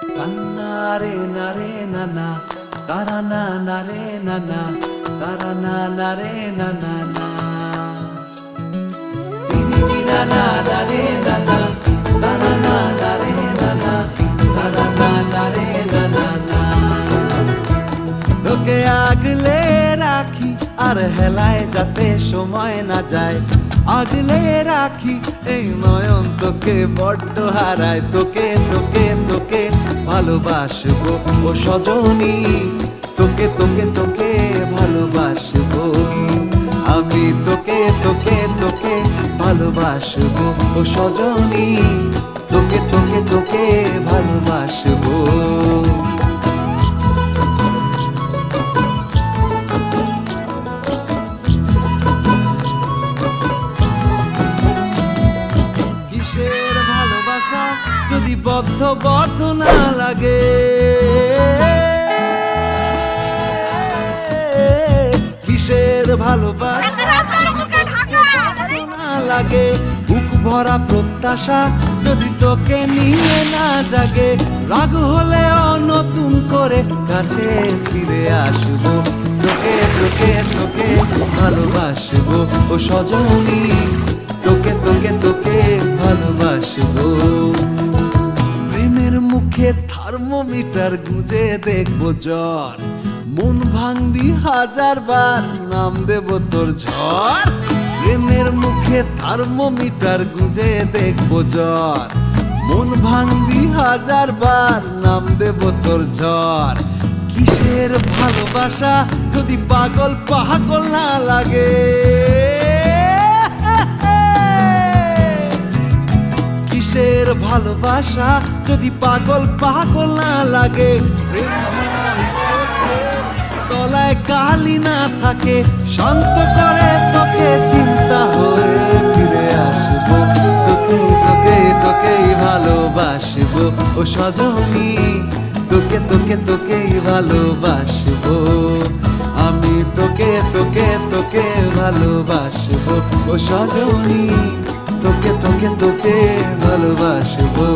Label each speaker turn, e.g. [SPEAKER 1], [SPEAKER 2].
[SPEAKER 1] Tanare nare nana, tarana nare nana, tarana nare nana na. Tiri nana nare nana, tarana nare nana, tarana nare nana na. তোকে আগলে রাখি আর হেলায় যাতে সময় না যায়, আগলে রাখি এই নয়ন তোকে বড্ড হারায়। তোকে তোকে তোকে ভালোবাসবো ও সজনী, তোকে তোকে তোকে ভালোবাসবো আমি। তোকে তোকে তোকে ভালোবাসবো ও সজনী, তোকে তোকে তোকে ভালোবাসবো। যদি বদ্ধ বদ্ধ না লাগে, কিসের ভালোবাসা না লাগে, বুক ভরা প্রত্যাশা যদি তোকে নিয়ে না জাগে, রাগ হলেও নতুন করে কাছে ফিরে আসবো। তোকে তোকে তোকে ভালোবাসবো ও সজনী, তোকে তোকে তোকে ভালোবাসবো। প্রেমের মুখে থার্মোমিটার গুঁজে দেখবো জ্বর, মন ভাঙবি হাজার বার নাম দেব তোর ঝড়। প্রেমের মুখে থার্মোমিটার গুঁজে দেখবো জ্বর, মন ভাঙবি হাজার বার নাম দেব তোর ঝড়। কিসের ভালোবাসা যদি পাগল পাগল না লাগে, কিসের ভালোবাসা যদি পাগল পাগল না লাগে, তলায় কালি না থাকে, শান্ত করে তোকে চিন্তা হয়ে ফিরে আসবো। তোকে তোকে তোকেই ভালোবাসবো ও সজনী, তোকে তোকে তোকেই ভালোবাসবো আমি। তোকে তোকে তোকে ভালোবাসবো ও সজনী, তোকে তোকে তোকে ভালোবাসবো।